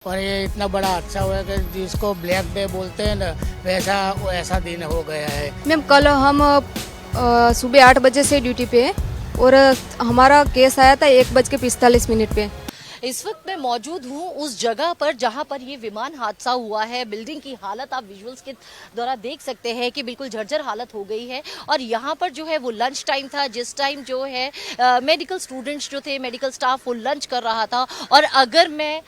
और ये इतना बड़ा अच्छा हुआ है कि जिसको ब्लैक डे बोलते हैं ना, वैसा दिन हो गया है। मैम कल हम सुबह 8 बजे से ड्यूटी पे हैं और हमारा केस आया था 1:45 पे। इस वक्त मैं मौजूद हूँ उस जगह पर जहाँ पर ये विमान हादसा हुआ है। बिल्डिंग की हालत आप विजुअल्स के द्वारा देख सकते हैं कि बिल्कुल जर्जर हालत हो गई है। और यहाँ पर जो है वो लंच टाइम था, जिस टाइम जो है मेडिकल स्टूडेंट्स जो थे, मेडिकल स्टाफ वो लंच कर रहा था। और अगर मैं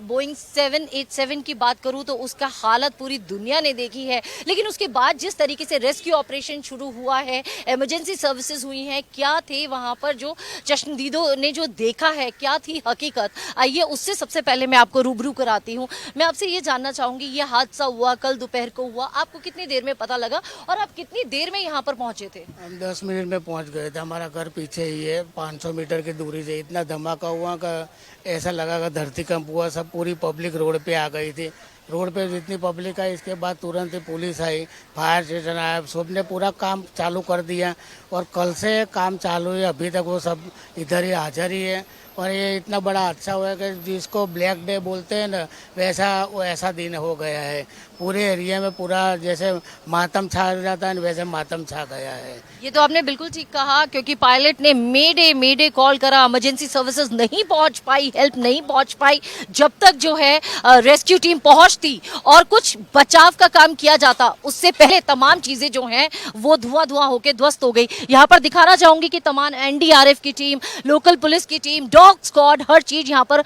बोइंग 787 की बात करूँ तो उसका हालत पूरी दुनिया ने देखी है। लेकिन उसके बाद जिस तरीके से रेस्क्यू ऑपरेशन शुरू हुआ है, इमरजेंसी सर्विसेज हुई हैं, क्या थे वहाँ पर जो चश्मदीदों ने जो देखा है, क्या थी हकीकत, आइए उससे सबसे पहले मैं आपको रूबरू कराती हूँ। मैं आपसे ये जानना चाहूंगी, ये हादसा हुआ कल दोपहर को हुआ, आपको कितनी देर में पता लगा और आप कितनी देर में यहाँ पर पहुंचे थे? हम 10 मिनट में पहुंच गए थे। हमारा घर पीछे ही है, 500 मीटर की दूरी से। इतना धमाका हुआ कि ऐसा लगा कि धरती कंप हुआ। सब पूरी पब्लिक रोड पे आ गई थी। रोड पे जितनी पब्लिक आई, इसके बाद तुरंत ही पुलिस आई, फायर स्टेशन आया, सबने पूरा काम चालू कर दिया। और कल से काम चालू है, अभी तक वो सब इधर ही हाजिर ही है। और ये इतना बड़ा अच्छा हुआ है कि जिसको ब्लैक डे बोलते हैं ना, वैसा दिन हो गया है। पूरे एरिया में पूरा जैसे मातम छा जाता है, वैसे मातम छा गया है। ये तो आपने बिल्कुल ठीक कहा, क्योंकि पायलट ने मेडे कॉल करा, इमरजेंसी सर्विसेज नहीं पहुंच पाई, हेल्प नहीं पहुंच पाई। जब तक जो है रेस्क्यू टीम पहुंचती और कुछ बचाव का काम किया जाता, उससे पहले तमाम चीजें जो हैं वो धुआं होकर ध्वस्त हो गई। यहाँ पर दिखाना चाहूंगी कि तमाम एनडीआरएफ की टीम, लोकल पुलिस की टीम, डॉग स्क्वाड, हर चीज यहाँ पर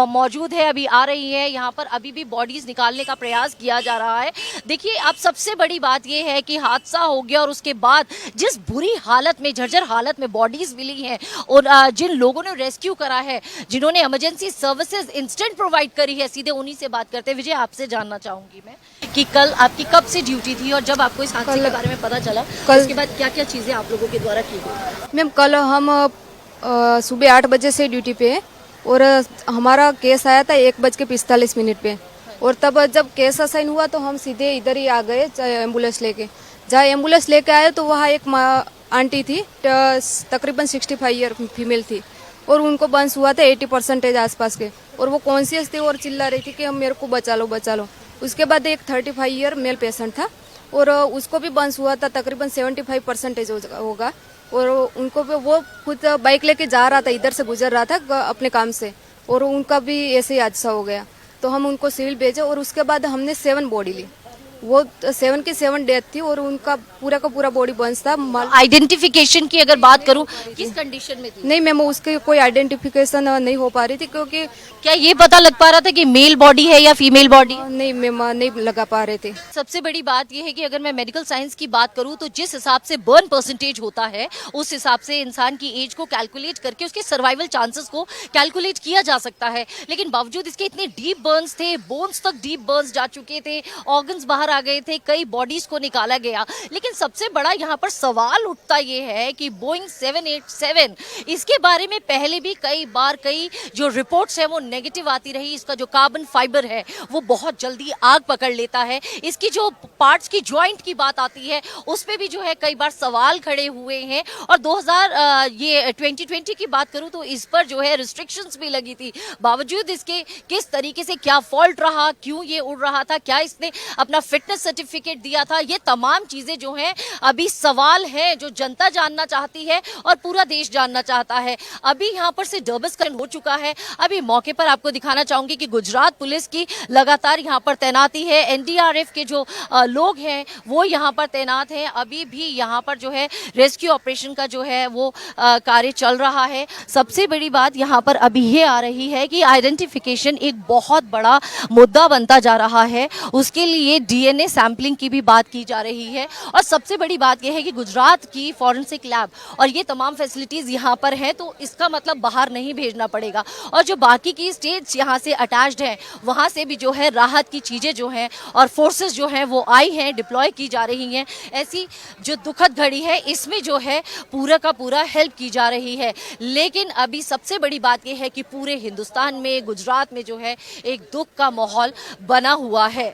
मौजूद है, अभी आ रही है। यहाँ पर अभी भी बॉडीज निकालने का प्रयास किया जा रहा है। देखिए, अब सबसे बड़ी बात यह है कि हादसा हो गया और उसके बाद जिस बुरी हालत में, जर्जर हालत में बॉडीज मिली हैं और जिन लोगों ने रेस्क्यू करा है, जिन्होंने इमरजेंसी सर्विसेज इंस्टेंट प्रोवाइड करी है, सीधे उन्हीं से बात करते हैं। विजय, आपसे जानना चाहूंगी मैं कि कल आपकी कब से ड्यूटी थी और जब आपको इस हादसे के बारे में पता चला, उसके बाद क्या क्या चीजें आप लोगों के द्वारा की गई? मैम कल हम सुबह 8 बजे से ड्यूटी पे हैं और हमारा केस आया था 1:45 पे। और तब जब केस असाइन हुआ तो हम सीधे इधर ही आ गए एम्बुलेंस लेके। जहाँ एम्बुलेंस लेके आए तो वहाँ एक आंटी थी, तकरीबन 65 ईयर फीमेल थी, और उनको बंस हुआ था 80% आसपास के, और वो कॉन्शियस थी और चिल्ला रही थी कि हम मेरे को बचा लो बचा लो। उसके बाद एक 35 ईयर मेल पेशेंट था और उसको भी बंस हुआ था, तकरीबन 75% होगा। और उनको भी, वो खुद बाइक लेके जा रहा था, इधर से गुजर रहा था अपने काम से, और उनका भी ऐसे ही हादसा हो गया। तो हम उनको सिविल भेजे और उसके बाद हमने 7 बॉडी ली। वो 7 की 7 डेथ थी और उनका पूरा का पूरा बॉडी बंस था। आइडेंटिफिकेशन की अगर बात करूं, किस कंडीशन में थी? नहीं मैम, उसकी कोई आइडेंटिफिकेशन नहीं हो पा रही थी, क्योंकि क्या ये पता लग पा रहा था कि मेल बॉडी है या फीमेल बॉडी? नहीं मैम, नहीं लगा पा रहे थे। सबसे बड़ी बात यह है कि अगर मैं मेडिकल साइंस की बात करूं तो जिस हिसाब से बर्न परसेंटेज होता है, उस हिसाब से इंसान की एज को कैलकुलेट करके उसके सर्वाइवल चांसेस को कैलकुलेट किया जा सकता है। लेकिन बावजूद इसके इतने डीप बर्न्स थे, बोन्स तक डीप बर्न्स जा चुके थे, ऑर्गन्स बाहर आ गए थे, कई बॉडीज को निकाला गया। लेकिन सबसे बड़ा यहाँ पर सवाल उठता ये है कि बोइंग 787, इसके बारे में पहले भी कई बार कई जो रिपोर्ट्स है वो नेगेटिव आती रही। इसका जो कार्बन फाइबर है वो बहुत जल्दी आग पकड़ लेता है। इसकी जो पार्ट्स की जॉइंट की बात आती है, उस पे भी जो है कई बार सवाल खड़े हुए हैं। और 2020 की बात करूं तो इस पर जो है रिस्ट्रिक्शंस भी लगी थी। बावजूद इसके किस तरीके से क्या फॉल्ट रहा, क्यों ये उड़ रहा था, क्या इसने अपना फिटनेस सर्टिफिकेट दिया था, ये तमाम चीजें जो हैं अभी सवाल है जो जनता जानना चाहती है और पूरा देश जानना चाहता है। अभी यहाँ पर से डिस्कशन हो चुका है। अभी मौके पर आपको दिखाना चाहूंगी कि गुजरात पुलिस की लगातार यहाँ पर तैनाती है। एनडीआरएफ के जो लोग हैं वो यहाँ पर तैनात हैं। अभी भी यहाँ पर जो है रेस्क्यू ऑपरेशन का जो है वो कार्य चल रहा है। सबसे बड़ी बात यहाँ पर अभी ये आ रही है कि आइडेंटिफिकेशन एक बहुत बड़ा मुद्दा बनता जा रहा है। उसके लिए डीएनए सैंपलिंग की भी बात की जा रही है। और सबसे बड़ी बात यह है कि गुजरात की फॉरेंसिक लैब और ये तमाम फैसिलिटीज यहाँ पर हैं, तो इसका मतलब बाहर नहीं भेजना पड़ेगा। और जो बाकी की स्टेट्स यहाँ से अटैच्ड हैं, वहाँ से भी जो है राहत की चीज़ें जो हैं और फोर्सेस जो हैं वो आई हैं, डिप्लॉय की जा रही हैं। ऐसी जो दुखद घड़ी है, इसमें जो है पूरा का पूरा हेल्प की जा रही है। लेकिन अभी सबसे बड़ी बात यह है कि पूरे हिंदुस्तान में, गुजरात में जो है एक दुख का माहौल बना हुआ है।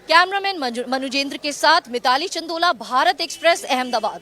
कैमरामैन मनुजेंद्र के साथ मिताली चंदोला, भारत एक्सप्रेस, अहमदाबाद।